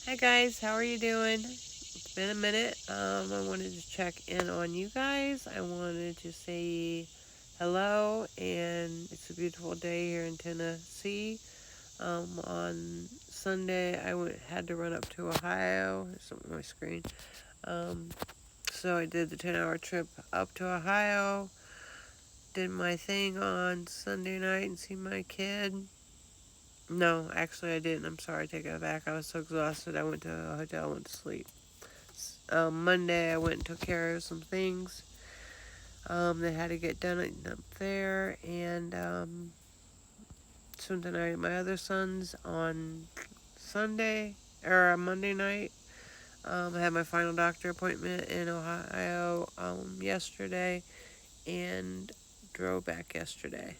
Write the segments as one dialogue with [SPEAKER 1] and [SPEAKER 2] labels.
[SPEAKER 1] Hi guys, how are you doing? It's been a minute. I wanted to check in on you guys. I wanted to say hello, and it's a beautiful day here in Tennessee. On Sunday, had to run up to Ohio. There's something on my screen. Um, so I did the 10-hour trip up to Ohio. Did my thing on Sunday night and see my kid. No, actually I didn't. I'm sorry, I take that back. I was so exhausted. I went to a hotel, went to sleep. Monday I went and took care of some things that had to get done up there, and spent the night at my other son's on Sunday or Monday night. I had my final doctor appointment in Ohio yesterday, and drove back yesterday.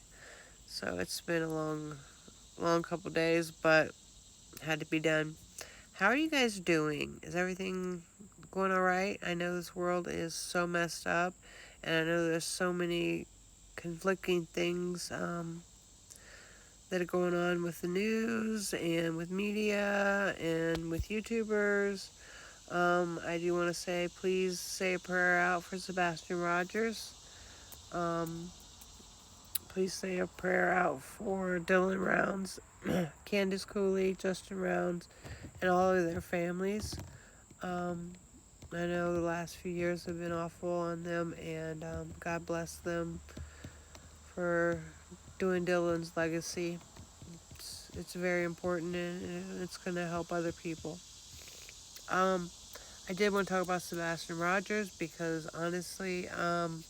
[SPEAKER 1] So it's been a long couple days, but had to be done. How are you guys doing? Is everything going all right? I know this world is so messed up, and I know there's so many conflicting things that are going on with the news and with media and with YouTubers. I do want to say, please say a prayer out for Sebastian Rogers. Um, please say a prayer out for Dylan Rounds, Candace Cooley, Justin Rounds, and all of their families. I know the last few years have been awful on them, and God bless them for doing Dylan's legacy. It's very important, and it's going to help other people. Um, I did want to talk about Sebastian Rogers because honestly, I'm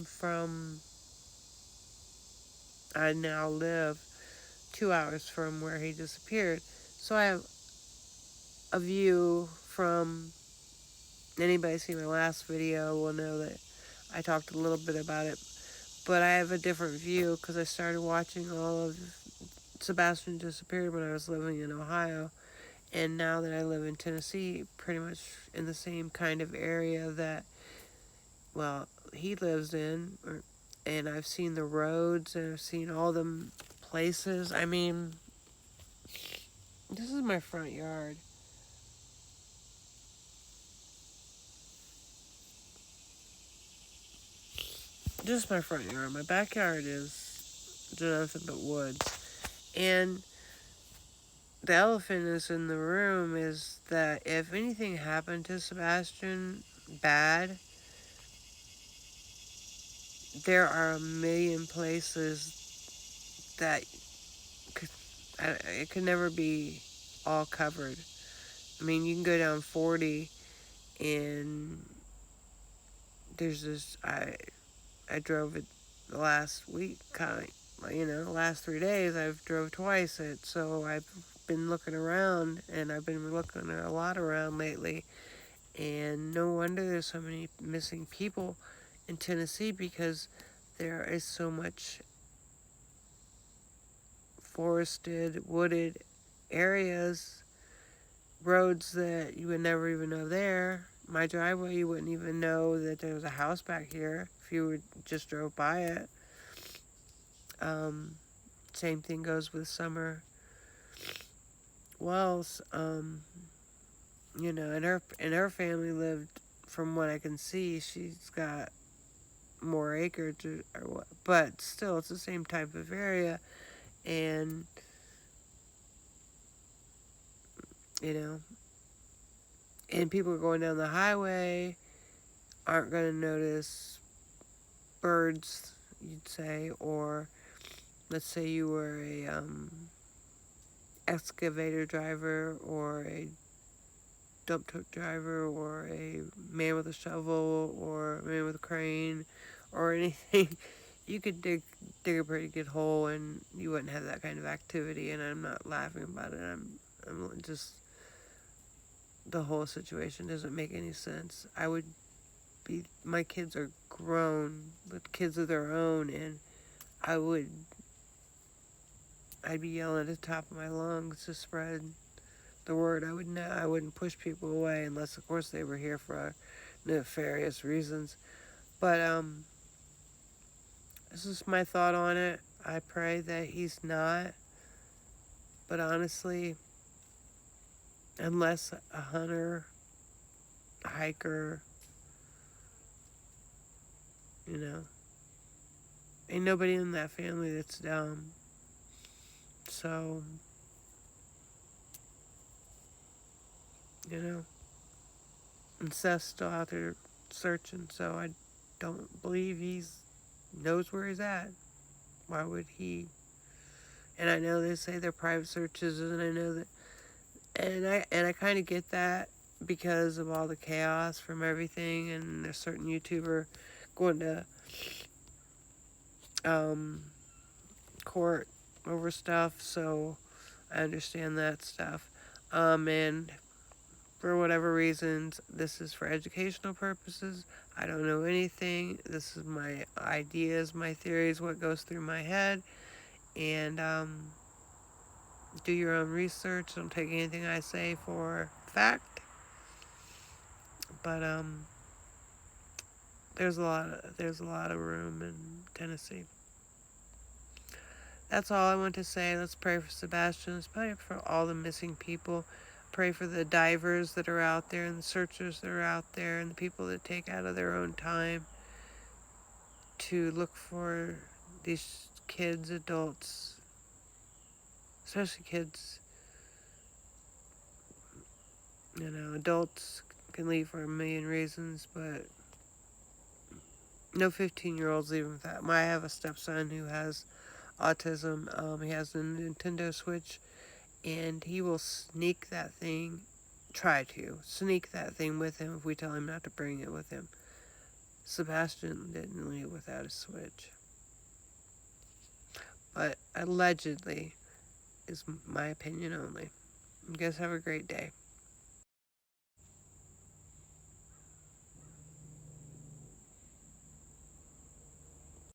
[SPEAKER 1] from. I now live 2 hours from where he disappeared, so I have a view from. Anybody see my last video will know that I talked a little bit about it, but I have a different view because I started watching all of Sebastian disappeared when I was living in Ohio, and now that I live in Tennessee, pretty much in the same kind of area that, well, he lives in, and I've seen the roads and I've seen all the places. I mean, this is my front yard. Just my front yard. My backyard is nothing but woods. And the elephant is in the room is that if anything happened to Sebastian bad, there are a million places that could, it could never be all covered. I mean, you can go down 40 and there's this, I drove it the last week, kind of, the last 3 days I've drove twice it, so I've been looking around, and I've been looking a lot around lately, and no wonder there's so many missing people in Tennessee because there is so much forested, wooded areas, roads that you would never even know there. My driveway, you wouldn't even know that there was a house back here if you just drove by it. Um, Same thing goes with Summer Wells. And her family lived, from what I can see, she's got more acreage or what, but still, it's the same type of area, and you know, and people are going down the highway aren't going to notice birds, you'd say, or let's say you were a excavator driver or a dump truck driver or a man with a shovel or a man with a crane or anything. You could dig a pretty good hole and you wouldn't have that kind of activity. And I'm not laughing about it. I'm just, the whole situation doesn't make any sense. My kids are grown with kids of their own, and I'd be yelling at the top of my lungs to spread the word. I wouldn't push people away unless, of course, they were here for nefarious reasons. But this is my thought on it. I pray that he's not. But honestly, unless a hunter, a hiker, you know. Ain't nobody in that family that's dumb. So, you know, and Seth's still out there searching, so I don't believe he's knows where he's at. Why would he? And I know they say they're private searches, and I know that, and I kind of get that because of all the chaos from everything, and there's certain YouTuber going to um, court over stuff, so I understand that stuff. And for whatever reasons, this is for educational purposes. I don't know anything. This is my ideas, my theories, what goes through my head, and do your own research. Don't take anything I say for fact. But there's a lot of room in Tennessee. That's all I want to say. Let's pray for Sebastian. Let's pray for all the missing people. Pray for the divers that are out there and the searchers that are out there and the people that take out of their own time to look for these kids, adults, especially kids. Adults can leave for a million reasons, but no 15-year-olds leaving without. I have a stepson who has autism. He has a Nintendo Switch, and he will try to sneak that thing with him if we tell him not to bring it with him. Sebastian didn't leave without a Switch. But allegedly is my opinion only. You guys have a great day.